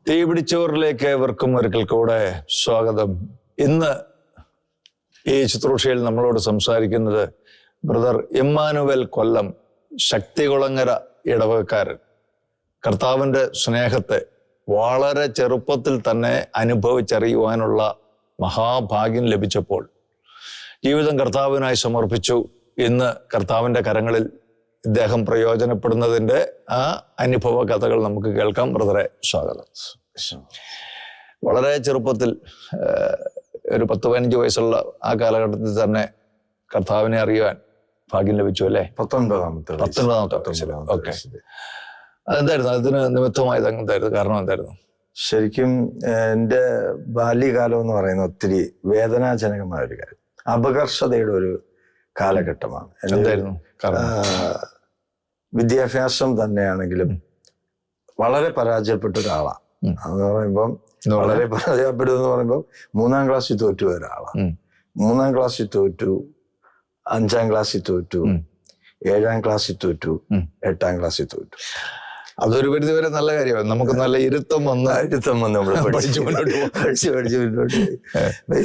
തീ പിടിച്ചവരിലേക്ക് ഏവർക്കും ഒരിക്കൽ കൂടെ സ്വാഗതം. ഇന്ന് ഈ ശുശ്രൂഷയിൽ നമ്മളോട് സംസാരിക്കുന്നത് ബ്രദർ ഇമ്മാനുവൽ കൊല്ലം, ശക്തികുളങ്ങര ഇടവകക്കാരൻ. കർത്താവിൻ്റെ സ്നേഹത്തെ വളരെ ചെറുപ്പത്തിൽ തന്നെ അനുഭവിച്ചറിയുവാനുള്ള മഹാഭാഗ്യം ലഭിച്ചപ്പോൾ ജീവിതം കർത്താവിനായി സമർപ്പിച്ചു. ഇന്ന് കർത്താവിൻ്റെ കരങ്ങളിൽ ഇദ്ദേഹം പ്രയോജനപ്പെടുന്നതിൻ്റെ ആ അനുഭവ കഥകൾ നമുക്ക് കേൾക്കാം. ബ്രദറെ, സ്വാഗതം. വളരെ ചെറുപ്പത്തിൽ ഒരു 10-15 വയസ്സുള്ള ആ കാലഘട്ടത്തിൽ തന്നെ കർത്താവിനെ അറിയുവാൻ ഭാഗ്യം ലഭിച്ചു അല്ലേ? 19-ാമത്തെ വയസ്സിൽ. ഓക്കെ, അതെന്തായിരുന്നു അതിന് നിമിത്തമായത്? എന്തായിരുന്നു കാരണം? എന്തായിരുന്നു? ശരിക്കും എൻ്റെ ബാല്യകാലം എന്ന് പറയുന്നത് ഒത്തിരി വേദനാജനകമായ ഒരു കാര്യം, അപകർഷതയുടെ ഒരു കാലഘട്ടമാണ്. എന്തായിരുന്നു? വിദ്യാഭ്യാസം തന്നെയാണെങ്കിലും വളരെ പരാജയപ്പെട്ട ഒരാളാണ്. എന്ന് പറയുമ്പം വളരെ പരാജയപ്പെടുമെന്ന് പറയുമ്പോൾ 3-ാം ക്ലാസ്സിൽ തോറ്റു ഒരാളാണ്. 3-ാം ക്ലാസ്സിൽ തോറ്റു, 5-ാം ക്ലാസ്സിൽ തോറ്റു, 7-ാം ക്ലാസ്സിൽ തോറ്റു, 8-ാം ക്ലാസ്സിൽ തോറ്റു. അതൊരു പരിധി വരെ നല്ല കാര്യമാണ്. നമുക്ക് നല്ല ഇരുത്തം വന്ന് നമ്മൾ പഠിച്ചു മുന്നോട്ട്.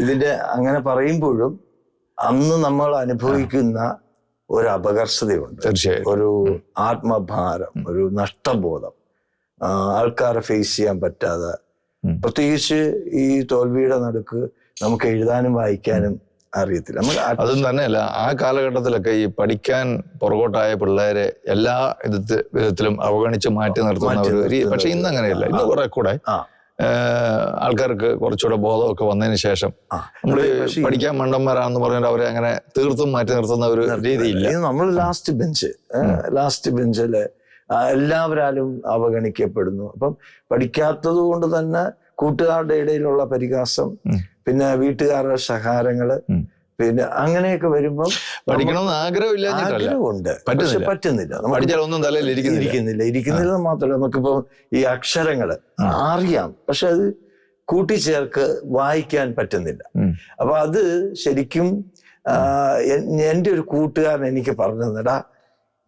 ഇതിന്റെ അങ്ങനെ പറയുമ്പോഴും അന്ന് നമ്മൾ അനുഭവിക്കുന്ന ഒരു അപകർഷതയുണ്ട്, തീർച്ചയായും. ഒരു ആത്മഭാരം, ഒരു നഷ്ടബോധം, ആൾക്കാരെ ഫേസ് ചെയ്യാൻ പറ്റാതെ, പ്രത്യേകിച്ച് ഈ തോൽവിയുടെ നടുക്ക് നമുക്ക് എഴുതാനും വായിക്കാനും അറിയത്തില്ല. അതും തന്നെയല്ല, ആ കാലഘട്ടത്തിലൊക്കെ ഈ പഠിക്കാൻ പുറകോട്ടായ പിള്ളേരെ എല്ലാ വിധത്തിലും അവഗണിച്ച് മാറ്റി നിർത്തുന്ന ഒരു, പക്ഷെ ഇന്ന് അങ്ങനെയല്ല. ഇന്ന് കുറെ കൂടെ ആൾക്കാർക്ക് കുറച്ചുകൂടെ ബോധമൊക്കെ വന്നതിന് ശേഷം നമ്മള് പഠിക്കാൻ മണ്ടന്മാരാണെന്ന് പറഞ്ഞാൽ അവരെ അങ്ങനെ തീർത്തും മാറ്റി നിർത്തുന്ന ഒരു രീതിയില്ല. നമ്മൾ ലാസ്റ്റ് ബെഞ്ചില് എല്ലാവരാലും അവഗണിക്കപ്പെടുന്നു. അപ്പം പഠിക്കാത്തത് കൊണ്ട് തന്നെ കൂട്ടുകാരുടെ ഇടയിലുള്ള പരിഹാസം, പിന്നെ വീട്ടുകാരുടെ ശകാരങ്ങള്, പിന്നെ അങ്ങനെയൊക്കെ വരുമ്പം പഠിക്കണമെന്ന് ആഗ്രഹമുണ്ട്, പക്ഷെ പറ്റുന്നില്ല. ഇരിക്കുന്നില്ല മാത്രമല്ല, നമുക്കിപ്പോ ഈ അക്ഷരങ്ങള് അറിയാം, പക്ഷെ അത് കൂട്ടിച്ചേർക്ക് വായിക്കാൻ പറ്റുന്നില്ല. അപ്പൊ അത് ശരിക്കും എൻ്റെ ഒരു കൂട്ടുകാരൻ എനിക്ക് പറഞ്ഞു തന്നെടാ,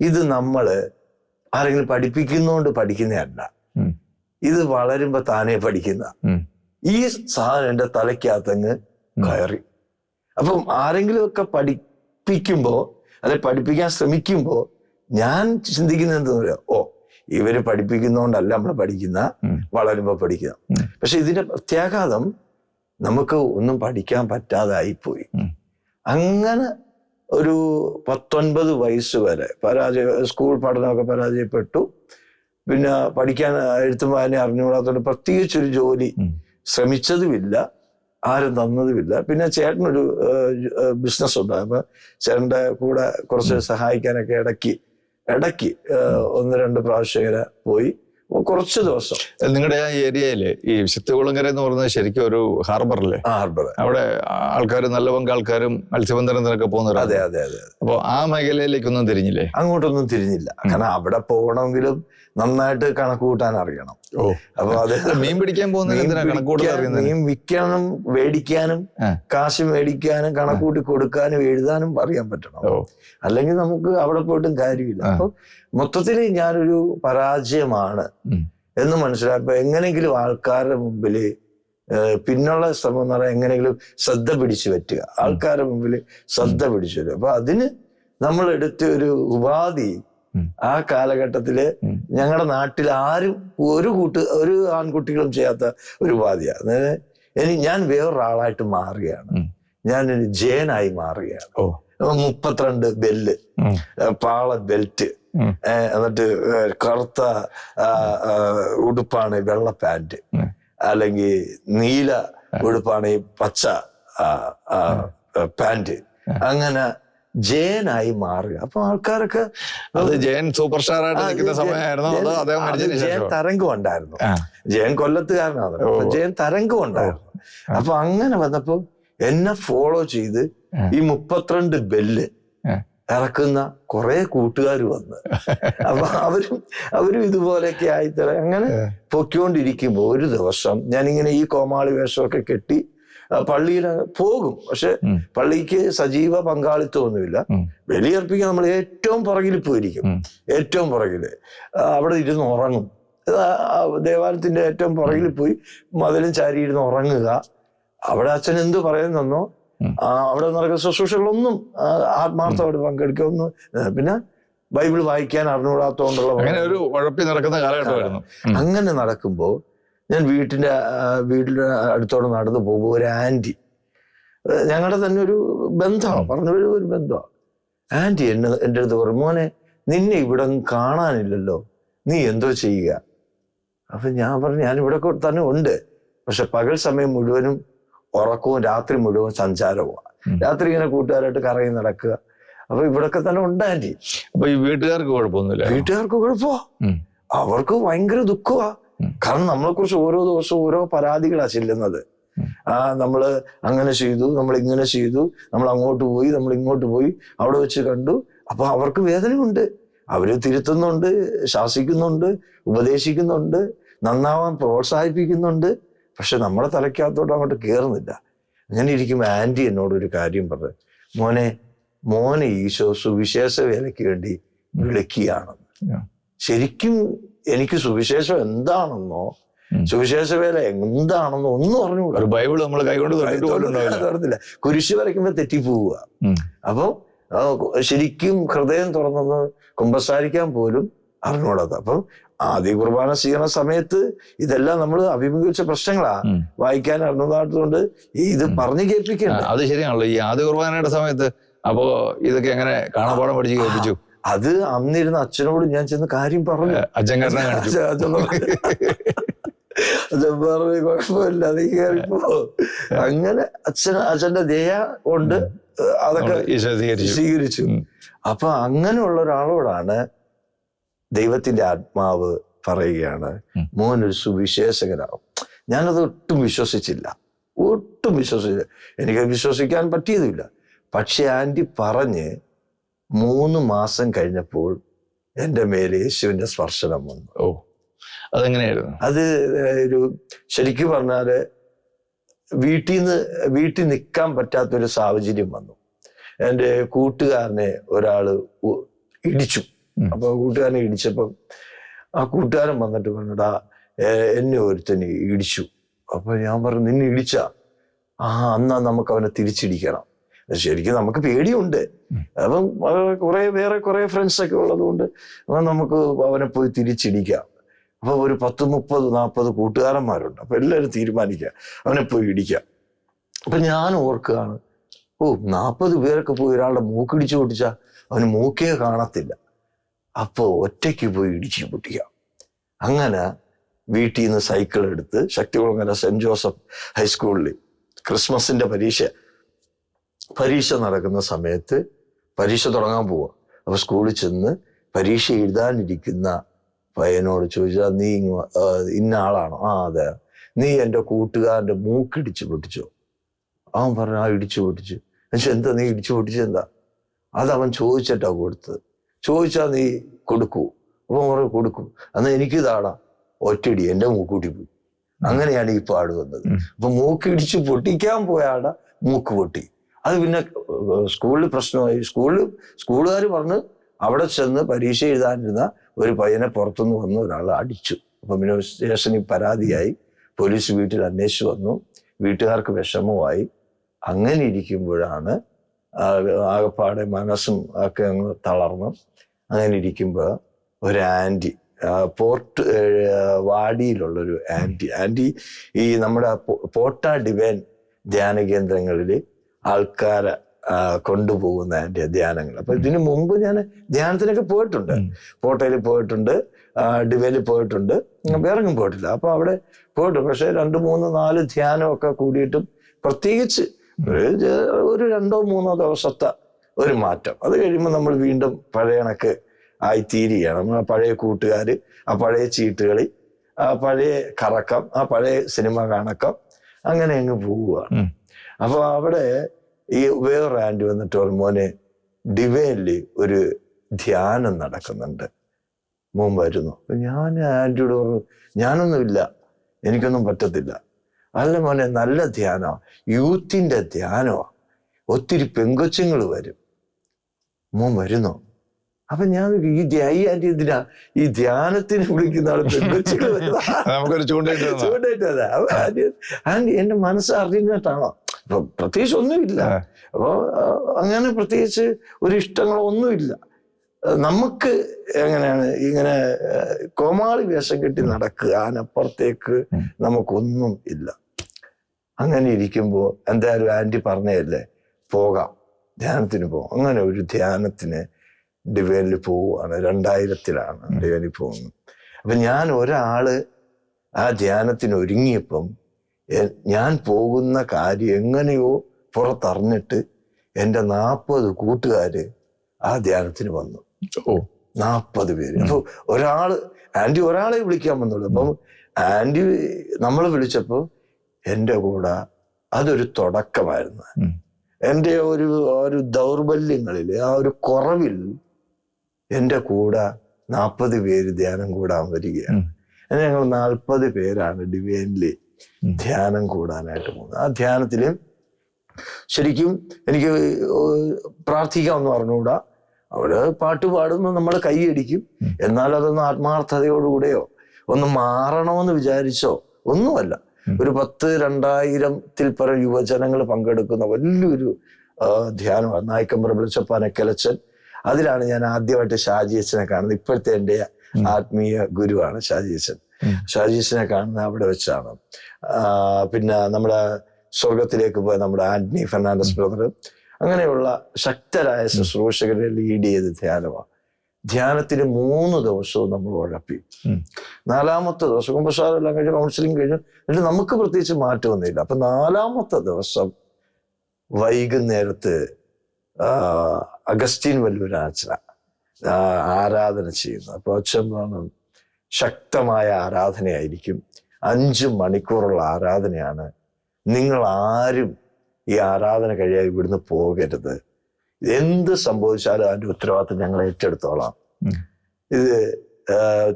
ഇത് നമ്മള് ആരെങ്കിലും പഠിപ്പിക്കുന്നോണ്ട് പഠിക്കുന്നതല്ല, ഇത് വളരുമ്പോ താനേ പഠിക്കുന്ന. ഈ സാധനം എൻ്റെ തലയ്ക്കകത്തങ്ങ് കയറി. അപ്പം ആരെങ്കിലും ഒക്കെ പഠിപ്പിക്കുമ്പോ, അല്ലെ പഠിപ്പിക്കാൻ ശ്രമിക്കുമ്പോ ഞാൻ ചിന്തിക്കുന്നത് എന്താ പറയാ, ഓ ഇവര് പഠിപ്പിക്കുന്നോണ്ടല്ല നമ്മൾ പഠിക്കുന്ന, വളരുമ്പോ പഠിക്കുന്ന. പക്ഷെ ഇതിന്റെ പ്രത്യാഘാതം നമുക്ക് ഒന്നും പഠിക്കാൻ പറ്റാതായിപ്പോയി. അങ്ങനെ ഒരു 19 വയസ്സ് വരെ സ്കൂൾ പഠനമൊക്കെ പരാജയപ്പെട്ടു. പിന്നെ പഠിക്കാൻ എഴുത്തും വായന അറിഞ്ഞുകൂടാത്തോണ്ട് പ്രത്യേകിച്ചൊരു ജോലി ശ്രമിച്ചതുമില്ല, ആരും തന്നതുമില്ല. പിന്നെ ചേട്ടനൊരു ബിസിനസ് ഉണ്ടായി. അപ്പൊ ചേട്ടൻ്റെ കൂടെ കുറച്ച് സഹായിക്കാനൊക്കെ ഇടയ്ക്ക് 1-2 പ്രാവശ്യം പോയി. കുറച്ച് ദിവസം നിങ്ങളുടെ ആ ഏരിയയില് ഈ ശക്തികുളങ്ങര എന്ന് പറയുന്നത് ശരിക്കും ഒരു ഹാർബറല്ലേ? ഹാർബർ. അവിടെ ആൾക്കാർ, നല്ല പങ്ക് ആൾക്കാരും മത്സ്യബന്ധനത്തിനൊക്കെ പോകുന്നവരാണ്. അതെ അതെ അതെ. അപ്പൊ ആ മേഖലയിലേക്കൊന്നും തിരിഞ്ഞില്ലേ? അങ്ങോട്ടൊന്നും തിരിഞ്ഞില്ല. കാരണം അവിടെ പോകണമെങ്കിലും നന്നായിട്ട് കണക്ക് കൂട്ടാൻ അറിയണം. അപ്പൊ അത് മീൻ പിടിക്കാൻ പോകുന്ന മീൻ വിൽക്കാനും മേടിക്കാനും കാശ് മേടിക്കാനും കണക്കൂട്ടി കൊടുക്കാനും എഴുതാനും അറിയാൻ പറ്റണം. അല്ലെങ്കിൽ നമുക്ക് അവിടെ പോയിട്ടും കാര്യമില്ല. അപ്പൊ മൊത്തത്തിൽ ഞാനൊരു പരാജയമാണ് എന്ന് മനസ്സിലായപ്പോ എങ്ങനെയെങ്കിലും ആൾക്കാരുടെ മുമ്പില് പിന്നുള്ള ശ്രമം എന്ന് പറയാൻ എങ്ങനെയെങ്കിലും ശ്രദ്ധ പിടിച്ചു പറ്റുക, ആൾക്കാരുടെ മുമ്പിൽ ശ്രദ്ധ പിടിച്ചു വരിക. അപ്പൊ അതിന് നമ്മൾ എടുത്ത ഒരു ഉപാധി ആ കാലഘട്ടത്തില് ഞങ്ങളുടെ നാട്ടിൽ ആരും ഒരു ആൺകുട്ടികളും ചെയ്യാത്ത ഒരു ഉപാധിയാണ്. ഞാൻ വേറൊരാളായിട്ട് മാറുകയാണ്, ഞാനൊരു ജയനായി മാറുകയാണ്. 32 ബെല്ല്, പാള ബെൽറ്റ്, എന്നിട്ട് കറുത്ത ഉടുപ്പാണ് വെള്ള പാന്റ്, അല്ലെങ്കിൽ നീല ഉടുപ്പാണ് ഈ പച്ച പാന്റ്. അങ്ങനെ ജയനായി മാറുക. അപ്പൊ ആൾക്കാരൊക്കെ ജയൻ സൂപ്പർ സ്റ്റാർ ആയിട്ട് നിൽക്കുന്ന സമയമായിരുന്നു. ജയൻ തരംഗം ഉണ്ടായിരുന്നു. ജയൻ കൊല്ലത്തുകാരനാണ്. അപ്പൊ ജയൻ തരംഗം ഉണ്ടായിരുന്നു. അപ്പൊ അങ്ങനെ വന്നപ്പോ എന്നെ ഫോളോ ചെയ്ത് ഈ 32 ബെല്ല് ഇറക്കുന്ന കുറെ കൂട്ടുകാർ വന്ന്, അപ്പൊ അവരും ഇതുപോലെയൊക്കെ ആയിത്തറ. അങ്ങനെ പൊയ്ക്കൊണ്ടിരിക്കുമ്പോ ഒരു ദിവസം ഞാനിങ്ങനെ ഈ കോമാളി വേഷമൊക്കെ കെട്ടി പള്ളിയിൽ പോകും. പക്ഷെ പള്ളിക്ക് സജീവ പങ്കാളിത്തമൊന്നുമില്ല. ബലിയർപ്പിക്കാൻ നമ്മൾ ഏറ്റവും പുറകിൽ പോയിരിക്കും, ഏറ്റവും പുറകില് അവിടെ ഇരുന്ന് ഉറങ്ങും. ദേവാലയത്തിന്റെ ഏറ്റവും പുറകിൽ പോയി മതിലും ചാരിയിരുന്ന് ഉറങ്ങുക. അവിടെ അച്ഛൻ എന്ത് പറയുന്നെന്നോ അവിടെ നടക്കുന്ന ശുശ്രൂഷകളൊന്നും ആത്മാർത്ഥമായിട്ട് പങ്കെടുക്കുക ഒന്നും, പിന്നെ ബൈബിൾ വായിക്കാൻ അറിഞ്ഞുകൂടാത്തോണ്ടുള്ള അങ്ങനെ ഒരു ഉഴപ്പി നടക്കുന്ന കാലഘട്ടമായിരുന്നു. അങ്ങനെ നടക്കുമ്പോൾ ഞാൻ വീട്ടിന്റെ അടുത്തോടെ നടന്നു പോകുമ്പോൾ ഒരു ആന്റി, ഞങ്ങളുടെ തന്നെ ഒരു ബന്ധമാണ്, പറഞ്ഞു ഒരു ബന്ധമാണ്. ആന്റി എൻ്റെ അടുത്ത് പറഞ്ഞു, മോനെ നിന്നെ ഇവിടെ കാണാനില്ലല്ലോ, നീ എന്തോ ചെയ്യുക? അപ്പൊ ഞാൻ പറഞ്ഞു, ഞാൻ ഇവിടെ തന്നെ ഉണ്ട്, പക്ഷെ പകൽ സമയം മുഴുവനും ഉറക്കവും രാത്രി മുഴുവൻ സഞ്ചാരവുമാണ്. രാത്രി ഇങ്ങനെ കൂട്ടുകാരായിട്ട് കറങ്ങി നടക്കുക. അപ്പൊ ഇവിടൊക്കെ തന്നെ ഉണ്ട് ആന്റി. അപ്പൊ ഈ വീട്ടുകാർക്ക് കുഴപ്പമൊന്നുമില്ല? വീട്ടുകാർക്ക് കുഴപ്പമാ, അവർക്ക് ഭയങ്കര ദുഃഖമാ. കാരണം നമ്മളെ കുറിച്ച് ഓരോ ദിവസവും ഓരോ പരാതികളാ ചെല്ലുന്നത്. നമ്മള് അങ്ങനെ ചെയ്തു, നമ്മൾ ഇങ്ങനെ ചെയ്തു, നമ്മൾ അങ്ങോട്ട് പോയി, നമ്മൾ ഇങ്ങോട്ട് പോയി, അവിടെ വെച്ച് കണ്ടു. അപ്പൊ അവർക്ക് വേദനയുണ്ട്. അവര് തിരുത്തുന്നുണ്ട്, ശാസിക്കുന്നുണ്ട്, ഉപദേശിക്കുന്നുണ്ട്, നന്നാവാൻ പ്രോത്സാഹിപ്പിക്കുന്നുണ്ട്. പക്ഷെ നമ്മളെ തലയ്ക്കകത്തോട്ട് അങ്ങോട്ട് കയറുന്നില്ല. അങ്ങനെ ഇരിക്കുമ്പോൾ ആന്റി എന്നോടൊരു കാര്യം പറഞ്ഞു, മോനെ ഈശോ സുവിശേഷ വേലയ്ക്ക് വേണ്ടി വിളിക്കുകയാണെന്ന്. ശരിക്കും എനിക്ക് സുവിശേഷം എന്താണെന്നോ സുവിശേഷ വേല എന്താണെന്നോ ഒന്നും അറിഞ്ഞുകൂടാ. ബൈബിൾ നമ്മൾ കൈകൊണ്ട് തുറന്നില്ല. കുരിശ് വരയ്ക്കുമ്പോ തെറ്റിപ്പോവുക. അപ്പൊ ശരിക്കും ഹൃദയം തുറന്നത് കുമ്പസാരിക്കാൻ പോലും അറിഞ്ഞുകൂടാത്ത. അപ്പം ആദ്യ കുർബാന ചെയ്യുന്ന സമയത്ത് ഇതെല്ലാം നമ്മൾ അഭിമുഖീകരിച്ച പ്രശ്നങ്ങളാ. വായിക്കാൻ അറിഞ്ഞതായതുകൊണ്ട് ഇത് പറഞ്ഞു കേൾപ്പിക്കണ്ട. അത് ശരിയാണല്ലോ. ഈ ആദ്യ കുർബാനയുടെ സമയത്ത് അപ്പോ ഇതൊക്കെ എങ്ങനെ കാണാപ്പാടം പഠിച്ച് കേൾപ്പിച്ചു? അത് അന്നിരുന്ന അച്ഛനോട് ഞാൻ ചെന്ന് കാര്യം പറഞ്ഞു. അച്ഛൻ പറഞ്ഞു കുഴപ്പമില്ല, നീ കയറിപ്പോ. അങ്ങനെ അച്ഛന്റെ ദയ കൊണ്ട് അതൊക്കെ സ്വീകരിച്ചു. അപ്പൊ അങ്ങനെയുള്ള ഒരാളോടാണ് ദൈവത്തിന്റെ ആത്മാവ് പറയുകയാണ്, മോനൊരു സുവിശേഷകനാവും. ഞാനത് ഒട്ടും വിശ്വസിച്ചില്ല. എനിക്ക് വിശ്വസിക്കാൻ പറ്റിയതുമില്ല. പക്ഷെ ആന്റി പറഞ്ഞ് 3 മാസം കഴിഞ്ഞപ്പോൾ എൻ്റെ മേലെ യേശുവിന്റെ സ്പർശനം വന്നു. ഓ, അതെങ്ങനെയായിരുന്നു? അത് ഒരു ശരിക്കും പറഞ്ഞാല് വീട്ടിൽ നിൽക്കാൻ പറ്റാത്തൊരു സാഹചര്യം വന്നു. എൻ്റെ കൂട്ടുകാരനെ ഒരാള് ഇടിച്ചു. അപ്പൊ കൂട്ടുകാരനെ ഇടിച്ചപ്പം ആ കൂട്ടുകാരൻ വന്നിട്ട് പറഞ്ഞടാ എന്നെ ഒരുത്തന് ഇടിച്ചു. അപ്പൊ ഞാൻ പറഞ്ഞു, നിന്നെ ഇടിച്ച? എന്നാ നമുക്ക് അവനെ തിരിച്ചിടിക്കണം. ശരിക്കും നമുക്ക് പേടിയുണ്ട്. അപ്പം വേറെ കുറെ ഫ്രണ്ട്സ് ഒക്കെ ഉള്ളത് കൊണ്ട് നമുക്ക് അവനെ പോയി തിരിച്ചിടിക്കാം. അപ്പൊ ഒരു 10, 30, 40 കൂട്ടുകാരന്മാരുണ്ട്. അപ്പൊ എല്ലാവരും തീരുമാനിക്കുക അവനെ പോയി ഇടിക്കാം. അപ്പൊ ഞാൻ ഓർക്കുകയാണ്, 40 പേരൊക്കെ പോയി ഒരാളുടെ മൂക്കിടിച്ചു പൊട്ടിച്ചാ അവന് മൂക്കേ കാണത്തില്ല. അപ്പോ ഒറ്റയ്ക്ക് പോയി ഇടിച്ചു പൊട്ടിക്കാം. അങ്ങനെ വീട്ടിൽ നിന്ന് സൈക്കിൾ എടുത്ത് ശക്തികുളങ്ങര സെന്റ് ജോസഫ് ഹൈസ്കൂളിൽ ക്രിസ്മസിന്റെ പരീക്ഷ നടക്കുന്ന സമയത്ത് പരീക്ഷ തുടങ്ങാൻ പോവുക. അപ്പൊ സ്കൂളിൽ ചെന്ന് പരീക്ഷ എഴുതാനിരിക്കുന്ന പയ്യനോട് ചോദിച്ചാൽ, നീ ഇന്ന ആളാണോ? അതെ. നീ എൻ്റെ കൂട്ടുകാരൻ്റെ മൂക്കിടിച്ചു പൊട്ടിച്ചോ? അവൻ പറഞ്ഞു, ഇടിച്ചു പൊട്ടിച്ചു. എന്താ നീ ഇടിച്ചു പൊട്ടിച്ചെന്താ? അതവൻ ചോദിച്ചിട്ടാ കൊടുത്തത്. ചോദിച്ചാൽ നീ കൊടുക്കൂ? അപ്പൊ പറഞ്ഞു കൊടുക്കും. എന്നാൽ എനിക്ക് ഇതാടാ. ഒറ്റടി എൻ്റെ മൂക്കൂട്ടി പോയി. അങ്ങനെയാണ് ഈ പാട് വന്നത്. അപ്പൊ മൂക്കിടിച്ച് പൊട്ടിക്കാൻ പോയാടാ മൂക്ക് പൊട്ടി. അത് പിന്നെ സ്കൂളിൽ പ്രശ്നമായി. സ്കൂളുകാർ പറഞ്ഞ് അവിടെ ചെന്ന് പരീക്ഷ എഴുതാനിരുന്ന ഒരു പയ്യനെ പുറത്തുനിന്ന് വന്ന് ഒരാൾ അടിച്ചു. അപ്പൊ പിന്നെ സ്റ്റേഷനിൽ പരാതിയായി. പോലീസ് വീട്ടിൽ അന്വേഷിച്ചു വന്നു. വീട്ടുകാർക്ക് വിഷമമായി. അങ്ങനെ ഇരിക്കുമ്പോഴാണ് ആകപ്പാടെ മനസ്സും ഒക്കെ അങ്ങ് തളർന്നു. അങ്ങനെ ഇരിക്കുമ്പോൾ ഒരു ആന്റി, വാടിയിലുള്ളൊരു ആന്റി ഈ നമ്മുടെ പോട്ട ഡിവൈൻ ധ്യാന കേന്ദ്രങ്ങളിൽ ആൾക്കാരെ കൊണ്ടുപോകുന്ന ധ്യാനങ്ങൾ. അപ്പൊ ഇതിനു മുമ്പ് ഞാൻ ധ്യാനത്തിനൊക്കെ പോയിട്ടുണ്ട്. പോട്ടയിൽ പോയിട്ടുണ്ട്, ഡിവൈനിൽ പോയിട്ടുണ്ട്, വേറെങ്ങും പോയിട്ടില്ല. അപ്പൊ അവിടെ പോയിട്ടുണ്ട്. പക്ഷെ 2, 3, 4 ധ്യാനമൊക്കെ കൂടിയിട്ടും പ്രത്യേകിച്ച് ഒരു 2, 3 ദിവസത്തെ ഒരു മാറ്റം. അത് കഴിയുമ്പോൾ നമ്മൾ വീണ്ടും പഴയ കണക്ക് ആയിത്തീരുകയാണ്. നമ്മൾ പഴയ കൂട്ടുകാര്, ആ പഴയ ചീട്ടുകളി, ആ പഴയ കറക്കം, ആ പഴയ സിനിമ കണക്കം, അങ്ങനെ അങ്ങ് പോവുകയാണ്. അപ്പൊ അവിടെ ഈ വേറൊരു ആന്റി വന്നിട്ട് പറഞ്ഞു, മോനെ ഡിവൈനില് ഒരു ധ്യാനം നടക്കുന്നുണ്ട്, മോൻ വരുന്നു? അപ്പൊ ഞാൻ ആന്റിയോട് പറഞ്ഞു, ഞാനൊന്നുമില്ല, എനിക്കൊന്നും പറ്റത്തില്ല. അല്ല മോനെ, നല്ല ധ്യാനമാണ്, യൂത്തിന്റെ ധ്യാനമാണ്, ഒത്തിരി പെങ്കൊച്ചുങ്ങൾ വരും, മോൻ വരുന്നോ? അപ്പൊ ഞാൻ ഈ ആന്റി എന്തിനാ ഈ ധ്യാനത്തിന് വിളിക്കുന്ന ആള് പെൺകൊച്ചുകൾ നമുക്കൊരു ചൂണ്ടായിട്ടതാ. അപ്പൊ ആന്റി എന്റെ മനസ്സ് അറിഞ്ഞിട്ടാണോ? അപ്പൊ പ്രത്യേകിച്ച് ഒന്നുമില്ല. അപ്പൊ അങ്ങനെ പ്രത്യേകിച്ച് ഒരു ഇഷ്ടങ്ങളോ ഒന്നുമില്ല. നമുക്ക് എങ്ങനെയാണ് ഇങ്ങനെ കോമാളി വേഷം കെട്ടി നടക്കുക, അതിനപ്പുറത്തേക്ക് നമുക്കൊന്നും ഇല്ല. അങ്ങനെ ഇരിക്കുമ്പോ എന്തായാലും ആന്റി പറഞ്ഞതല്ലേ, പോകാം, ധ്യാനത്തിന് പോകാം. അങ്ങനെ ഒരു ധ്യാനത്തിന് ഡിവൈനിൽ പോവുകയാണ്. 2000-ലാണ് ഡിവൈനിൽ പോകുന്നത്. അപ്പൊ ഞാൻ ഒരാള് ആ ധ്യാനത്തിന് ഒരുങ്ങിയപ്പം ഞാൻ പോകുന്ന കാര്യം എങ്ങനെയോ പുറത്തറിഞ്ഞിട്ട് എൻ്റെ 40 കൂട്ടുകാര് ആ ധ്യാനത്തിന് വന്നു. 40 പേര്. അപ്പൊ ആന്റി ഒരാളെ വിളിക്കാൻ വന്നുള്ളൂ. അപ്പം ആന്റി നമ്മളെ വിളിച്ചപ്പോ എൻ്റെ കൂടെ അതൊരു തുടക്കമായിരുന്നു. എൻ്റെ ഒരു ദൗർബല്യങ്ങളിൽ, ആ ഒരു കുറവിൽ എൻ്റെ കൂടെ 40 പേര് ധ്യാനം കൂടാൻ വരികയാണ്. ഞങ്ങൾ 40 പേരാണ് ഡിവൈനില് ധ്യാനം കൂടാനായിട്ട് പോകുന്നത്. ആ ധ്യാനത്തില് ശരിക്കും എനിക്ക് പ്രാർത്ഥിക്കാമെന്ന് പറഞ്ഞുകൂടാ. അവിടെ പാട്ട് പാടുമ്പോൾ നമ്മൾ കൈയടിക്കും. എന്നാൽ അതൊന്നും ആത്മാർത്ഥതയോടുകൂടെയോ ഒന്ന് മാറണമെന്ന് വിചാരിച്ചോ ഒന്നുമല്ല. ഒരു 10,000-2000-ൽ പരം യുവജനങ്ങൾ പങ്കെടുക്കുന്ന വലിയൊരു ധ്യാനമാണ്. നായിക്കമ്പറ വെളിച്ചപ്പാനക്കലച്ചൻ. അതിലാണ് ഞാൻ ആദ്യമായിട്ട് ഷാജി അച്ഛനെ കാണുന്നത്. ഇപ്പോഴത്തെ എൻ്റെ ആത്മീയ ഗുരുവാണ് ഷാജി അച്ഛൻ. ഷാജി അച്ഛനെ കാണുന്നത് അവിടെ വെച്ചാണ്. പിന്നെ നമ്മുടെ സ്വർഗത്തിലേക്ക് പോയ നമ്മുടെ ആന്റണി ഫെർണാണ്ടസ് ബ്രദർ, അങ്ങനെയുള്ള ശക്തരായ ശുശ്രൂഷകരെ ലീഡ് ചെയ്ത് ധ്യാനമാണ്. ധ്യാനത്തിന് 3 ദിവസവും നമ്മൾ ഉഴപ്പി. 4ാമത്തെ ദിവസം കുമ്പസാരെല്ലാം കഴിഞ്ഞ് കൗൺസിലിംഗ് കഴിഞ്ഞു. എന്നിട്ട് നമുക്ക് പ്രത്യേകിച്ച് മാറ്റമൊന്നുമില്ല. അപ്പൊ 4ാമത്തെ ദിവസം വൈകുന്നേരത്ത് അഗസ്റ്റീൻ വല്ലൂരാച്ചന ആരാധന ചെയ്യുന്നു. അപ്പൊ അച്ഛൻ പറഞ്ഞു, ശക്തമായ ആരാധനയായിരിക്കും, 5 മണിക്കൂറുള്ള ആരാധനയാണ്. നിങ്ങൾ ആരും ഈ ആരാധന കഴിയാതെ ഇവിടുന്ന് പോകരുത്. എന്ത് സംഭവിച്ചാലും അതിന്റെ ഉത്തരവാദിത്വം ഞങ്ങൾ ഏറ്റെടുത്തോളാം. ഇത്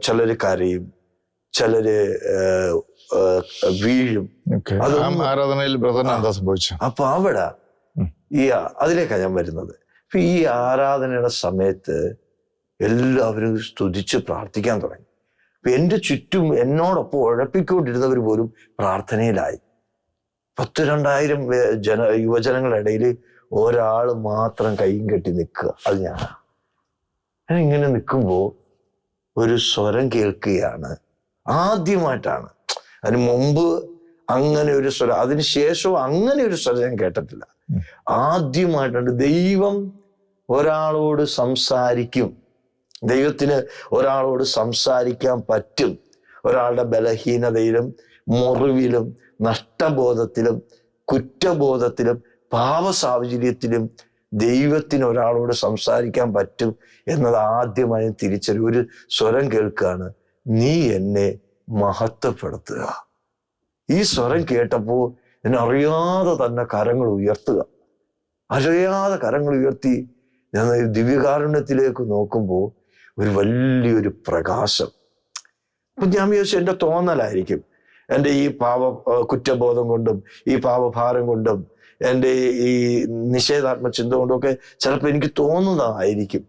ചിലര് കരയും, ചിലര് വീഴും. ആരാധനയിൽ എന്താ സംഭവിച്ചു? അപ്പൊ അവിടെ അതിലേക്കാണ് ഞാൻ വരുന്നത്. അപ്പൊ ഈ ആരാധനയുടെ സമയത്ത് എല്ലാവരും സ്തുതിച്ച് പ്രാർത്ഥിക്കാൻ തുടങ്ങി. അപ്പൊ എൻ്റെ ചുറ്റും എന്നോടൊപ്പം ഉഴപ്പിക്കൊണ്ടിരുന്നവർ പോലും പ്രാർത്ഥനയിലായി. 10,000-2000 യുവജനങ്ങളുടെ ഇടയിൽ ഒരാൾ മാത്രം കൈയും കെട്ടി നിൽക്കുക. അത് ഞാൻ ഇങ്ങനെ നിൽക്കുമ്പോൾ ഒരു സ്വരം കേൾക്കുകയാണ്. ആദ്യമായിട്ടാണ്. അതിന് മുമ്പ് അങ്ങനെ ഒരു സ്വരം, അതിനുശേഷവും അങ്ങനെ ഒരു സ്വരം ഞാൻ കേട്ടിട്ടില്ല. ആദ്യമായിട്ടാണ് ദൈവം ഒരാളോട് സംസാരിക്കും. ദൈവത്തിന് ഒരാളോട് സംസാരിക്കാൻ പറ്റും. ഒരാളുടെ ബലഹീനതയിലും മുറിവിലും നഷ്ടബോധത്തിലും കുറ്റബോധത്തിലും പാപസാഹചര്യത്തിലും ദൈവത്തിന് ഒരാളോട് സംസാരിക്കാൻ പറ്റും എന്നത് ആദ്യമായി തിരിച്ചറിവ്. ഒരു സ്വരം കേൾക്കുകയാണ്, നീ എന്നെ മഹത്വപ്പെടുത്തുക. ഈ സ്വരം കേട്ടപ്പോൾ എന്നെ അറിയാതെ തന്നെ കരങ്ങൾ ഉയർത്തുക. അറിയാതെ കരങ്ങൾ ഉയർത്തി ഞാൻ ദിവ്യകാരുണ്യത്തിലേക്ക് നോക്കുമ്പോൾ ഒരു വലിയൊരു പ്രകാശം. അപ്പൊ ഞാൻ വിചാരിച്ചു എൻ്റെ തോന്നലായിരിക്കും, എൻ്റെ ഈ കുറ്റബോധം കൊണ്ടും ഈ പാപഭാരം കൊണ്ടും എൻ്റെ ഈ നിഷേധാത്മ ചിന്ത കൊണ്ടുമൊക്കെ ചിലപ്പോൾ എനിക്ക് തോന്നുന്നതായിരിക്കും.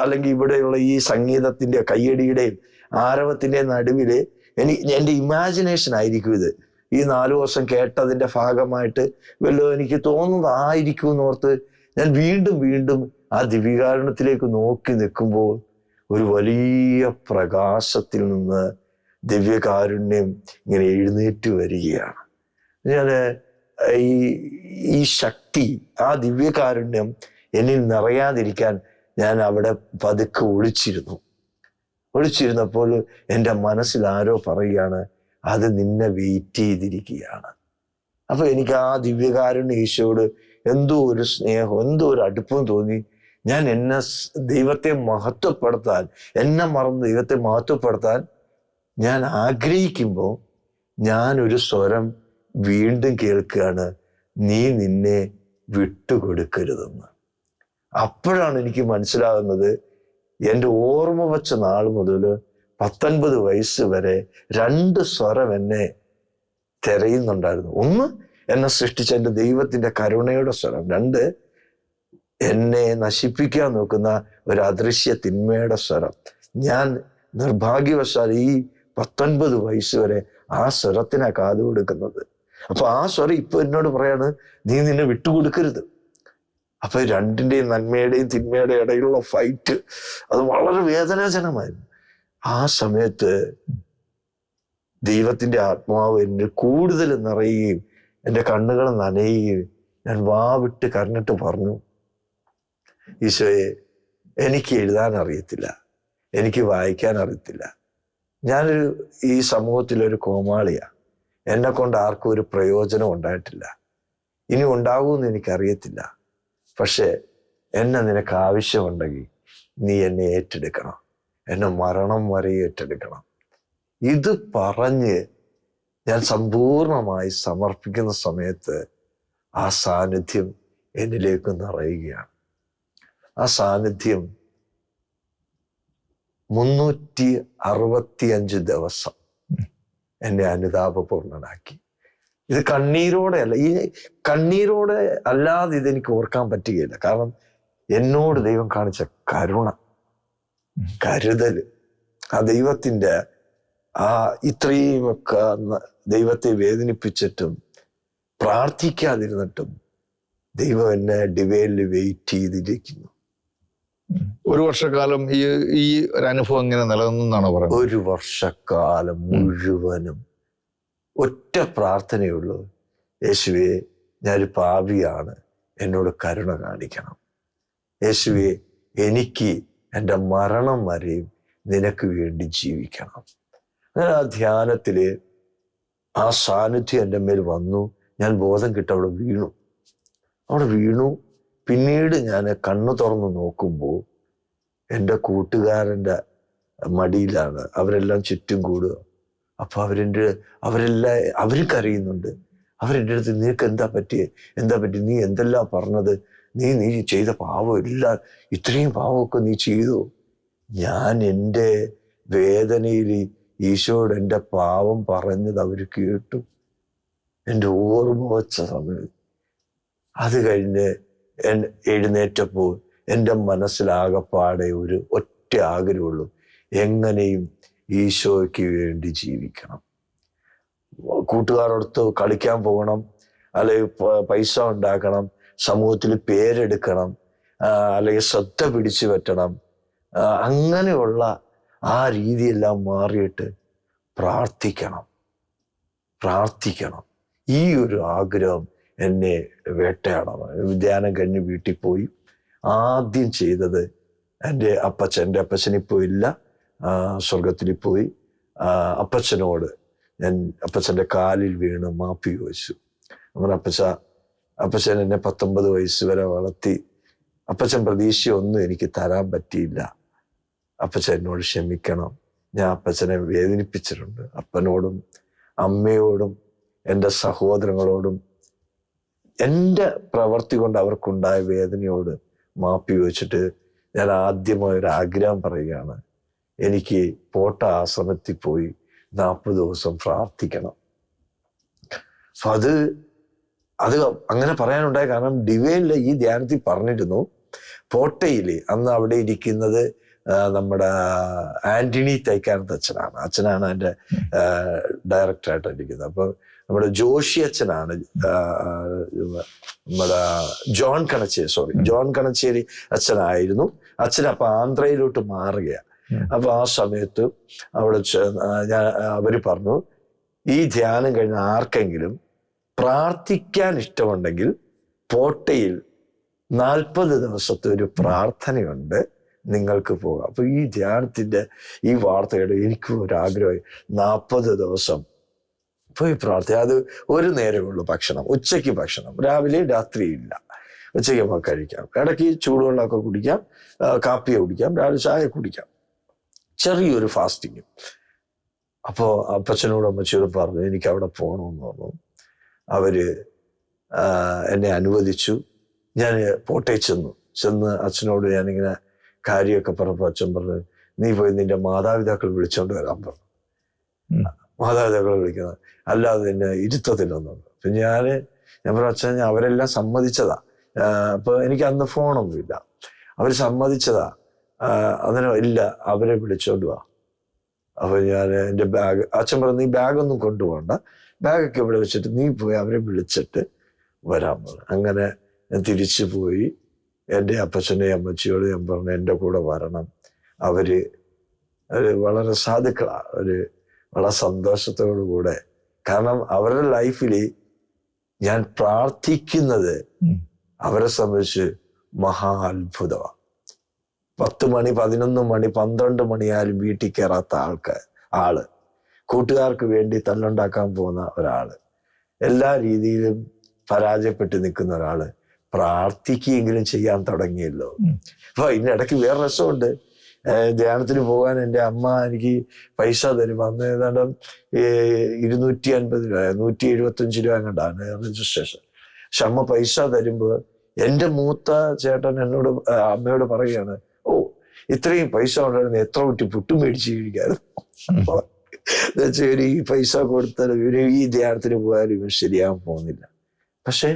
അല്ലെങ്കിൽ ഇവിടെയുള്ള ഈ സംഗീതത്തിൻ്റെ കയ്യടിയുടെയും ആരവത്തിൻ്റെയും നടുവിൽ എൻ്റെ ഇമാജിനേഷൻ ആയിരിക്കും ഇത്. ഈ 4 വർഷം കേട്ടതിൻ്റെ ഭാഗമായിട്ട് വല്ലതും എനിക്ക് തോന്നുന്നതായിരിക്കും എന്നോർത്ത് ഞാൻ വീണ്ടും വീണ്ടും ആ ദിവ്യകാരുണ്യത്തിലേക്ക് നോക്കി നിൽക്കുമ്പോൾ ഒരു വലിയ പ്രകാശത്തിൽ നിന്ന് ദിവ്യകാരുണ്യം ഇങ്ങനെ എഴുന്നേറ്റ് വരികയാണ്. ഞാൻ ഈ ശക്തി, ആ ദിവ്യകാരുണ്യം എന്നിൽ നിറയാതിരിക്കാൻ ഞാൻ അവിടെ പതുക്കെ ഒളിച്ചിരുന്നപ്പോൾ എൻ്റെ മനസ്സിൽ ആരോ പറയുകയാണ്, അത് നിന്നെ വെയിറ്റ് ചെയ്തിരിക്കുകയാണ്. അപ്പൊ എനിക്ക് ആ ദിവ്യകാരുണ്യ ഈശോയോട് എന്തോ ഒരു സ്നേഹം, എന്തോ ഒരു അടുപ്പം തോന്നി. ഞാൻ ദൈവത്തെ മഹത്വപ്പെടുത്താൻ, എന്നെ മറന്ന് ദൈവത്തെ മഹത്വപ്പെടുത്താൻ ഞാൻ ആഗ്രഹിക്കുമ്പോൾ ഞാനൊരു സ്വരം വീണ്ടും കേൾക്കുകയാണ്, നീ നിന്നെ വിട്ടുകൊടുക്കരുതെന്ന്. അപ്പോഴാണ് എനിക്ക് മനസ്സിലാകുന്നത്, എൻ്റെ ഓർമ്മ വച്ച നാൾ മുതൽ 19 വയസ്സ് വരെ 2 സ്വരം എന്നെ തിരയുന്നുണ്ടായിരുന്നു. ഒന്ന്, എന്നെ സൃഷ്ടിച്ച എൻ്റെ ദൈവത്തിൻ്റെ കരുണയുടെ സ്വരം. 2, എന്നെ നശിപ്പിക്കാൻ നോക്കുന്ന ഒരു അദൃശ്യ തിന്മയുടെ സ്വരം. ഞാൻ നിർഭാഗ്യവശാൽ ഈ 19 വയസ്സ് വരെ ആ സ്വരത്തിനാ കാതു കൊടുക്കുന്നത്. അപ്പൊ ആ സ്വരം ഇപ്പൊ എന്നോട് പറയാണ്, നീ നിന്നെ വിട്ടുകൊടുക്കരുത്. അപ്പൊ രണ്ടിന്റെയും, നന്മയുടെയും തിന്മയുടെയും ഇടയിലുള്ള ഫൈറ്റ് അത് വളരെ വേദനാജനകമായിരുന്നു. ആ സമയത്ത് ദൈവത്തിന്റെ ആത്മാവ് എന്നെ കൂടുതൽ നിറയുകയും എൻ്റെ കണ്ണുകൾ നനയുകയും ഞാൻ വാവിട്ട് കരഞ്ഞിട്ട് പറഞ്ഞു, ഈശോയെ, എനിക്ക് എഴുതാൻ അറിയത്തില്ല, എനിക്ക് വായിക്കാൻ അറിയത്തില്ല, ഞാനൊരു ഈ സമൂഹത്തിലൊരു കോമാളിയാണ്, എന്നെ കൊണ്ട് ആർക്കും ഒരു പ്രയോജനം ഉണ്ടായിട്ടില്ല, ഇനി ഉണ്ടാകുമെന്ന് എനിക്കറിയത്തില്ല. പക്ഷെ എന്നെ നിനക്ക് ആവശ്യമുണ്ടെങ്കിൽ നീ എന്നെ ഏറ്റെടുക്കണം, എന്നെ മരണം വരെ ഏറ്റെടുക്കണം. ഇത് പറഞ്ഞ് ഞാൻ സമ്പൂർണമായി സമർപ്പിക്കുന്ന സമയത്ത് ആ സാന്നിധ്യം എന്നിലേക്ക് നിറയുകയാണ്. ആ സാന്നിധ്യം 365 ദിവസം എന്നെ അനുതാപപൂർണനാക്കി. ഇത് കണ്ണീരോടെ അല്ല, ഈ കണ്ണീരോടെ അല്ലാതെ ഇതെനിക്ക് ഓർക്കാൻ പറ്റുകയില്ല. കാരണം എന്നോട് ദൈവം കാണിച്ച കരുണ, കരുതല്, ആ ദൈവത്തിൻ്റെ ആ ഇത്രയുമൊക്കെ ദൈവത്തെ വേദനിപ്പിച്ചിട്ടും പ്രാർത്ഥിക്കാതിരുന്നിട്ടും ദൈവം എന്നെ ഡിവൈനിൽ വെയിറ്റ് ചെയ്തിരിക്കുന്നു. 1 വർഷക്കാലം ഈ ഒരു അനുഭവം ഇങ്ങനെ നിലനിന്നാണോ പറയുന്നത്? 1 വർഷക്കാലം മുഴുവനും ഒറ്റ പ്രാർത്ഥനയുള്ളൂ, യേശുവേ, ഞാനൊരു പാപിയാണ്, എന്നോട് കരുണ കാണിക്കണം. യേശുവേ, എനിക്ക് എൻ്റെ മരണം വരെയും നിനക്ക് വേണ്ടി ജീവിക്കണം. അങ്ങനെ ആ ധ്യാനത്തില് ആ സാന്നിധ്യം എൻ്റെ മേൽ വന്നു. ഞാൻ ബോധം കിട്ടി അവിടെ വീണു. പിന്നീട് ഞാൻ കണ്ണു തുറന്ന് നോക്കുമ്പോൾ എൻ്റെ കൂട്ടുകാരൻ്റെ മടിയിലാണ്. അവരെല്ലാം ചുറ്റും കൂടുക. അപ്പൊ അവരും കരയുന്നുണ്ട്. അവരെൻ്റെ അടുത്ത്, നിനക്ക് എന്താ പറ്റി, നീ എന്തെല്ലാം പറഞ്ഞത്, നീ ചെയ്ത പാവം എല്ലാം, ഇത്രയും പാവമൊക്കെ നീ ചെയ്തു. ഞാൻ എൻ്റെ വേദനയിൽ ഈശോയോട് എൻ്റെ പാവം പറഞ്ഞത് അവർ കേട്ടു. എൻ്റെ ഓർമ്മ വച്ച സമയം അത് കഴിഞ്ഞ് എഴുന്നേറ്റപ്പോൾ എൻ്റെ മനസ്സിലാകപ്പാടെ ഒരു ഒറ്റ ആഗ്രഹമുള്ളൂ, എങ്ങനെയും ഈശോയ്ക്ക് വേണ്ടി ജീവിക്കണം. കൂട്ടുകാരോടൊത്ത് കളിക്കാൻ പോകണം, അല്ലെങ്കിൽ പൈസ ഉണ്ടാക്കണം, സമൂഹത്തിൽ പേരെടുക്കണം, അല്ലെങ്കിൽ ശ്രദ്ധ പിടിച്ചു പറ്റണം. അങ്ങനെയുള്ള ആ രീതിയെല്ലാം മാറിയിട്ട് പ്രാർത്ഥിക്കണം. ഈ ഒരു ആഗ്രഹം എന്നെ വേട്ടയാടണം. ധ്യാനം കഴിഞ്ഞ് വീട്ടിൽ പോയി ആദ്യം ചെയ്തത് എൻ്റെ അപ്പച്ചനിപ്പോൾ ഇല്ല, സ്വർഗത്തിൽ പോയി. അപ്പച്ചനോട് ഞാൻ അപ്പച്ചൻ്റെ കാലിൽ വീണ് മാപ്പി ചോദിച്ചു. അങ്ങനെ അപ്പച്ചൻ എന്നെ 19 വയസ്സ് വരെ വളർത്തി. അപ്പച്ചൻ പ്രതീക്ഷയൊന്നും എനിക്ക് തരാൻ പറ്റിയില്ല. അപ്പച്ചൻ എന്നോട് ക്ഷമിക്കണം, ഞാൻ അപ്പച്ചനെ വേദനിപ്പിച്ചിട്ടുണ്ട്. അപ്പനോടും അമ്മയോടും എൻ്റെ സഹോദരങ്ങളോടും എൻ്റെ പ്രവൃത്തി കൊണ്ട് അവർക്കുണ്ടായ വേദനയോട് മാപ്പി ചോദിച്ചിട്ട് ഞാൻ ആദ്യമായി ഒരു ആഗ്രഹം പറയുകയാണ്, എനിക്ക് പോട്ട ആശ്രമത്തിൽ പോയി 40 ദിവസം പ്രാർത്ഥിക്കണം. അപ്പൊ അത് അങ്ങനെ പറയാനുണ്ടായ കാരണം ഡിവൈനില് ഈ ധ്യാനത്തിൽ പറഞ്ഞിരുന്നു, പോട്ടയില് അന്ന് അവിടെ ഇരിക്കുന്നത് നമ്മുടെ ആന്റണി തൈക്കാനത്ത് അച്ഛനാണ് എൻ്റെ ഡയറക്ടറായിട്ട് ഇരിക്കുന്നത്. അപ്പൊ നമ്മുടെ ജോഷി അച്ഛനാണ് നമ്മുടെ ജോൺ കണച്ചേരി അച്ഛനായിരുന്നു. അച്ഛൻ അപ്പൊ ആന്ധ്രയിലോട്ട് മാറുകയാണ്. അപ്പൊ ആ സമയത്ത് അവിടെ അവര് പറഞ്ഞു, ഈ ധ്യാനം കഴിഞ്ഞ ആർക്കെങ്കിലും പ്രാർത്ഥിക്കാൻ ഇഷ്ടമുണ്ടെങ്കിൽ പോട്ടയിൽ 40 ദിവസത്തെ ഒരു പ്രാർത്ഥനയുണ്ട്, നിങ്ങൾക്ക് പോകാം. അപ്പൊ ഈ ധ്യാനത്തിന്റെ ഈ വാർത്തയുടെ എനിക്കും ഒരാഗ്രഹമായി. 40 ദിവസം പോയി പ്രാർത്ഥന. അത് ഒരു നേരമുള്ളൂ ഭക്ഷണം, ഉച്ചയ്ക്ക് ഭക്ഷണം, രാവിലെയും രാത്രിയില്ല. ഉച്ചയ്ക്ക് നമുക്ക് കഴിക്കാം, ഇടയ്ക്ക് ചൂടുവെള്ളമൊക്കെ കുടിക്കാം, കാപ്പിയെ കുടിക്കാം, രാവിലെ ചായ കുടിക്കാം, ചെറിയൊരു ഫാസ്റ്റിങ്. അപ്പോൾ അപ്പച്ചനോടും അമ്മച്ചിയോടും പറഞ്ഞു എനിക്ക് അവിടെ പോകണമെന്ന് പറഞ്ഞു. അവര് എന്നെ അനുവദിച്ചു. ഞാൻ പോട്ടയിൽ ചെന്ന് അച്ഛനോട് ഞാനിങ്ങനെ കാര്യമൊക്കെ പറഞ്ഞപ്പോൾ അച്ഛൻ പറഞ്ഞു, നീ പോയി നിന്റെ മാതാപിതാക്കൾ വിളിച്ചോണ്ട് വരാൻ പറഞ്ഞു. മാതാപിതാക്കളെ വിളിക്കുന്നത്, അല്ലാതെ നിന്നെ ഇരുത്തത്തില്ലെന്ന് പറഞ്ഞു. അപ്പൊ ഞാൻ പറഞ്ഞു, അച്ഛൻ അവരെല്ലാം സമ്മതിച്ചതാ, അപ്പൊ എനിക്ക് അന്ന് ഫോണൊന്നുമില്ല. അവർ സമ്മതിച്ചതാ. അതിന് ഇല്ല, അവരെ വിളിച്ചോണ്ട് വാ. അപ്പൊ ഞാൻ എൻ്റെ ബാഗ്, അച്ഛൻ പറഞ്ഞു നീ ബാഗൊന്നും കൊണ്ടുപോകണ്ട, ബാഗൊക്കെ ഇവിടെ വെച്ചിട്ട് നീ പോയി അവരെ വിളിച്ചിട്ട് വരാൻ പറഞ്ഞു. അങ്ങനെ ഞാൻ തിരിച്ചു പോയി. എൻ്റെ അപ്പച്ചനെയും അമ്മച്ചിയോട് ഞാൻ പറഞ്ഞു എൻ്റെ കൂടെ വരണം. അവര് വളരെ സാധുക്കളാ, വളരെ സന്തോഷത്തോടു കൂടെ. കാരണം അവരുടെ ലൈഫിൽ ഞാൻ പ്രാർത്ഥിക്കുന്നത് അവരെ സംബന്ധിച്ച് മഹാ അത്ഭുതമാണ്. 10 മണി 11 മണി 12 മണിയായാലും വീട്ടിൽ കയറാത്ത ആള്, കൂട്ടുകാർക്ക് വേണ്ടി തല്ലുണ്ടാക്കാൻ പോകുന്ന ഒരാള്, എല്ലാ രീതിയിലും പരാജയപ്പെട്ട് നിൽക്കുന്ന ഒരാള് പ്രാർത്ഥിക്കുകയെങ്കിലും ചെയ്യാൻ തുടങ്ങിയല്ലോ. അപ്പൊ ഇതിനിടയ്ക്ക് വേറെ രസമുണ്ട്. ധ്യാനത്തിന് പോകാൻ എൻ്റെ അമ്മ എനിക്ക് പൈസ തരും. അന്ന് ഏതാണ്ട് 250 രൂപ 175 രൂപ കണ്ടാണ് രജിസ്ട്രേഷൻ. പക്ഷെ അമ്മ പൈസ തരുമ്പോൾ എൻ്റെ മൂത്ത ചേട്ടൻ എന്നോട് അമ്മയോട് പറയുകയാണ്, ഓ ഇത്രയും പൈസ ഉണ്ടായിരുന്നു എത്ര കുറ്റി പുട്ടും മേടിച്ച് കഴിക്കായിരുന്നു. എന്നുവെച്ചാൽ ഈ പൈസ കൊടുത്താൽ ഇവര് ഈ ധ്യാനത്തിന് പോയാലും ഇവൻ ശരിയാകാൻ പോകുന്നില്ല. പക്ഷെ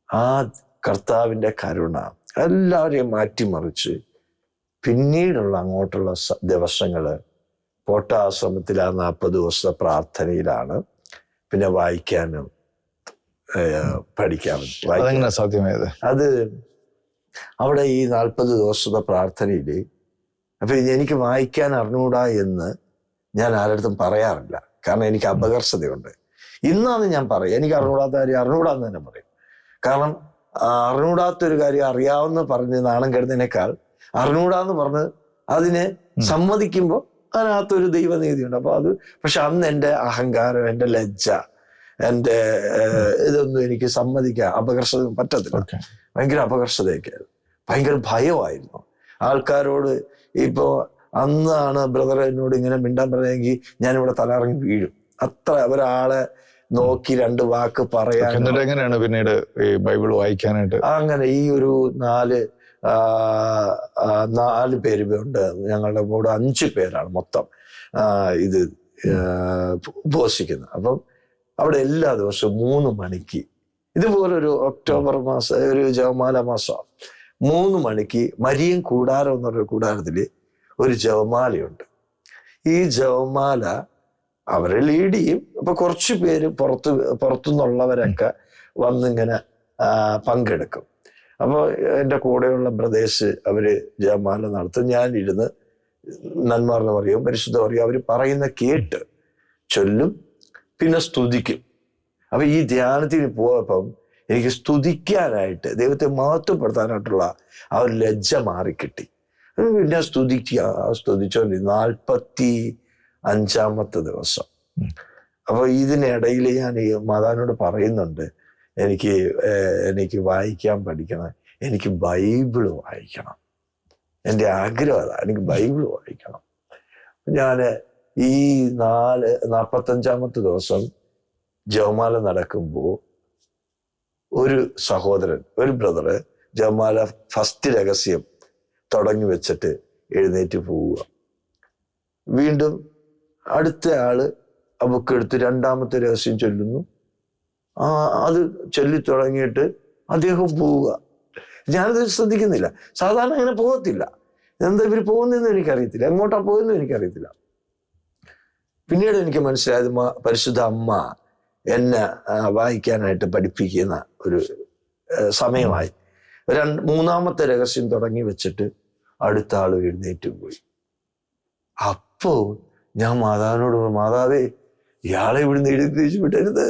ആ കർത്താവിൻ്റെ കരുണ എല്ലാവരെയും മാറ്റിമറിച്ച് പിന്നീടുള്ള അങ്ങോട്ടുള്ള ദിവസങ്ങള് പോട്ടാശ്രമത്തിൽ ആ 40 ദിവസത്തെ പ്രാർത്ഥനയിലാണ് പിന്നെ വായിക്കാനും പഠിക്കാനും. സാധ്യമായത് അത് അവിടെ ഈ 40 ദിവസത്തെ പ്രാർത്ഥനയിൽ അപ്പൊ എനിക്ക് വായിക്കാൻ അറിഞ്ഞൂടാ എന്ന് ഞാൻ ആരുടെ പറയാറില്ല. കാരണം എനിക്ക് അപകർഷതയുണ്ട്. ഇന്നാണ് ഞാൻ പറയും എനിക്ക് അറിഞ്ഞൂടാത്ത കാര്യം അറിഞ്ഞൂടാന്ന് തന്നെ പറയും. കാരണം അറിഞ്ഞൂടാത്തൊരു കാര്യം അറിയാവുന്ന പറഞ്ഞ് നാണം കെടുന്നതിനേക്കാൾ അറിഞ്ഞൂടാന്ന് പറഞ്ഞ് അതിനെ സമ്മതിക്കുമ്പോൾ അതിനകത്തൊരു ദൈവനീതിയുണ്ട്. അപ്പൊ അത് പക്ഷെ അന്ന് എൻ്റെ അഹങ്കാരം, എൻ്റെ ലജ്ജ, എൻ്റെ ഇതൊന്നും എനിക്ക് സമ്മതിക്കാൻ അപകർഷത പറ്റത്തില്ല. ഭയങ്കര അപകർഷതയൊക്കെയായിരുന്നു, ഭയങ്കര ഭയമായിരുന്നു ആൾക്കാരോട്. ഇപ്പോ അന്നാണ് ബ്രദർ എന്നോട് ഇങ്ങനെ മിണ്ടാൻ പറഞ്ഞെങ്കിൽ ഞാനിവിടെ തലറങ്ങി വീഴും. അത്ര ഒരാളെ നോക്കി 2 വാക്ക് പറയാൻ. എങ്ങനെയാണ് പിന്നീട് ഈ ബൈബിൾ വായിക്കാനായിട്ട്? അങ്ങനെ ഈ ഒരു 4 പേര് ഉണ്ട് ഞങ്ങളുടെ കൂടെ. 5 പേരാണ് മൊത്തം ഇത് ഉപവസിക്കുന്നത്. അപ്പം അവിടെ എല്ലാ ദിവസവും 3 മണിക്ക് ഇതുപോലൊരു ഒക്ടോബർ മാസം ഒരു ജപമാല മാസം 3 മണിക്ക് മരിയൻ കൂടാരം എന്ന് പറഞ്ഞ കൂടാരത്തില് ഒരു ജപമാലയുണ്ട്. ഈ ജപമാല അവരെ ലീഡ് ചെയ്യും. അപ്പൊ കുറച്ച് പേര് പുറത്തുനിന്നുള്ളവരൊക്കെ വന്നിങ്ങനെ പങ്കെടുക്കും. അപ്പോൾ എൻ്റെ കൂടെയുള്ള ബ്രദേഴ്സ് അവര് ജപമാല നടത്തും. ഞാനിരുന്ന് നന്മാർന്ന് പറയും, പരിശുദ്ധ പറയും. അവര് പറയുന്ന കേട്ട് ചൊല്ലും, പിന്നെ സ്തുതിക്കും. അപ്പൊ ഈ ധ്യാനത്തിന് പോയപ്പം എനിക്ക് സ്തുതിക്കാനായിട്ട്, ദൈവത്തെ മഹത്വപ്പെടുത്താനായിട്ടുള്ള ആ ഒരു ലജ്ജ മാറിക്കിട്ടി. പിന്നെ സ്തുതിച്ചോണ്ടിരുന്നു 45-ാമത്തെ ദിവസം. അപ്പൊ ഇതിനിടയിൽ ഞാൻ ഈ മാതാവിനോട് പറയുന്നുണ്ട്, എനിക്ക് വായിക്കാൻ പഠിക്കണം, എനിക്ക് ബൈബിള് വായിക്കണം. എൻ്റെ ആഗ്രഹം അതാ, എനിക്ക് ബൈബിള് വായിക്കണം. ഞാൻ ഈ 45-ാമത്തെ ദിവസം ജപമാല നടക്കുമ്പോൾ ഒരു സഹോദരൻ, ഒരു ബ്രദറ് ജപമാല ഫസ്റ്റ് രഹസ്യം തുടങ്ങി വെച്ചിട്ട് എഴുന്നേറ്റ് പോവുക. വീണ്ടും അടുത്ത ആള് ആ ബുക്ക് എടുത്ത് 2ാമത്തെ രഹസ്യം ചൊല്ലുന്നു. അത് ചൊല്ലി തുടങ്ങിയിട്ട് അദ്ദേഹം പോവുക. ഞാനത് ശ്രദ്ധിക്കുന്നില്ല. സാധാരണ അങ്ങനെ പോകത്തില്ല. എന്താ ഇവർ പോകുന്നതെന്ന് എനിക്കറിയത്തില്ല, എങ്ങോട്ടാ പോകുന്നതെന്ന് എനിക്കറിയത്തില്ല. പിന്നീട് എനിക്ക് മനസ്സിലായത് പരിശുദ്ധ അമ്മ എന്നെ വായിക്കാനായിട്ട് പഠിപ്പിക്കുന്ന ഒരു സമയമായി. 3ാമത്തെ രഹസ്യം തുടങ്ങി വെച്ചിട്ട് അടുത്ത ആള് എഴുന്നേറ്റ് പോയി. അപ്പോ ഞാൻ മാതാവിനോട് മാതാവേ, ഇയാളെ ഇവിടുന്ന് എഴുന്നേറ്റ് വിടരുത്,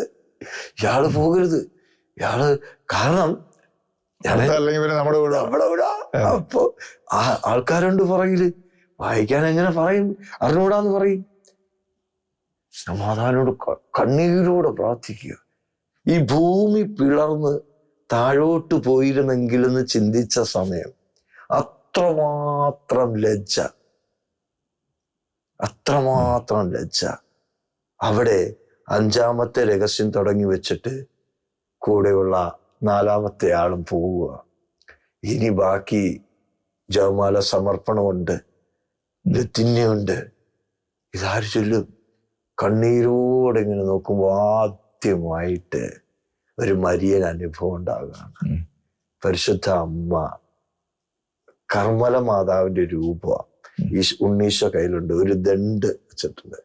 ഇയാള് പോകരുത്, ഇയാള് കാരണം നമ്മുടെ വിടാ. അപ്പൊ ആൾക്കാരുണ്ട് പുറകില്, വായിക്കാൻ എങ്ങനെ പറയും, അറിഞ്ഞൂടാന്ന് പറയും. മാതാവിനോട് കണ്ണീരോടെ പ്രാർത്ഥിക്കുക. ഈ ഭൂമി പിളർന്ന് താഴോട്ട് പോയിരുന്നെങ്കിലെന്ന് ചിന്തിച്ച സമയം അത്രമാത്രം ലജ്ജ. അവിടെ 5ാമത്തെ രഹസ്യം തുടങ്ങി വെച്ചിട്ട് കൂടെയുള്ള 4ാമത്തെ ആളും പോവുക. ഇനി ബാക്കി ജപമാല സമർപ്പണമുണ്ട്, ലത്തിന്യുണ്ട്. ഇതാര് ചൊല്ലും? കണ്ണീരോടെ ഇങ്ങനെ നോക്കുമ്പോൾ ആദ്യമായിട്ട് ഒരു മരിയൻ അനുഭവം ഉണ്ടാകുകയാണ്. പരിശുദ്ധ അമ്മ കർമ്മല മാതാവിന്റെ രൂപമാണ്. ഉണ്ണീശോ കയ്യിലുണ്ട്, ഒരു ദണ്ട് വെച്ചിട്ടുണ്ട്.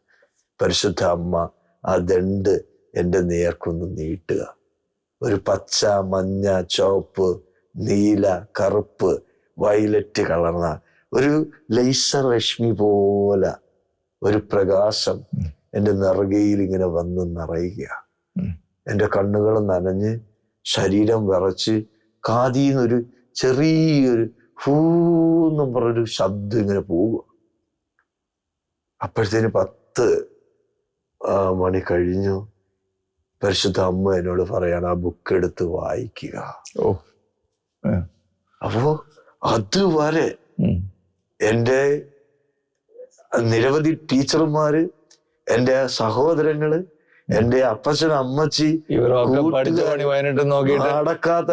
പരിശുദ്ധ അമ്മ ആ ദണ്ട് എൻ്റെ നേർക്കൊന്ന് നീട്ടുക. ഒരു പച്ച, മഞ്ഞ, ചുവപ്പ്, നീല, കറുപ്പ്, വയലറ്റ് കളർന്ന ഒരു ലേസർ രശ്മി പോലെ ഒരു പ്രകാശം എൻ്റെ നെറുകയിൽ ഇങ്ങനെ വന്ന് നിറയുക. എൻ്റെ കണ്ണുകൾ നനഞ്ഞ് ശരീരം വിറച്ച് കാതിന്നൊരു ചെറിയൊരു ഹൂന്നും പറഞ്ഞൊരു ശബ്ദം ഇങ്ങനെ പോവുക. അപ്പോഴത്തേന് 10 മണി കഴിഞ്ഞു. പരിശുദ്ധ അമ്മ എന്നോട് പറയാണ് ആ ബുക്ക് എടുത്ത് വായിക്കുക. അപ്പോ അതുവരെ എൻ്റെ നിരവധി ടീച്ചർമാര്, എൻ്റെ സഹോദരങ്ങള്, എൻ്റെ അപ്പച്ചൻ, അമ്മച്ചി, നടക്കാത്ത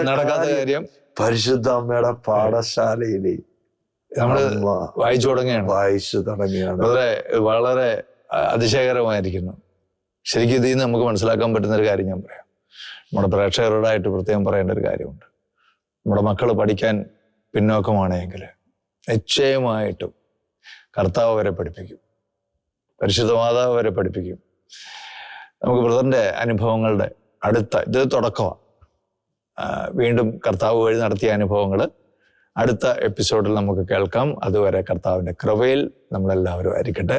കാര്യം പരിശുദ്ധ അമ്മയുടെ പാഠശാലയില് വായിച്ചു തുടങ്ങിയാണ്. വളരെ അതിശയകരമായിരിക്കുന്നു. ശരിക്കും ഇതിൽ നിന്ന് നമുക്ക് മനസ്സിലാക്കാൻ പറ്റുന്ന ഒരു കാര്യം ഞാൻ പറയാം. നമ്മുടെ പ്രേക്ഷകരോടായിട്ട് പ്രത്യേകം പറയേണ്ട ഒരു കാര്യമുണ്ട്. നമ്മുടെ മക്കൾ പഠിക്കാൻ പിന്നോക്കമാണെങ്കിൽ നിശ്ചയമായിട്ടും കർത്താവ് വരെ പഠിപ്പിക്കും, പരിശുദ്ധ മാതാവ് വരെ പഠിപ്പിക്കും. നമുക്ക് ബ്രദറിന്റെ അനുഭവങ്ങളുടെ ഇത് തുടക്കമാണ്. വീണ്ടും കർത്താവ് വഴി നടത്തിയ അനുഭവങ്ങൾ അടുത്ത എപ്പിസോഡിൽ നമുക്ക് കേൾക്കാം. അതുവരെ കർത്താവിൻ്റെ കൃപയിൽ നമ്മളെല്ലാവരും ആയിരിക്കട്ടെ.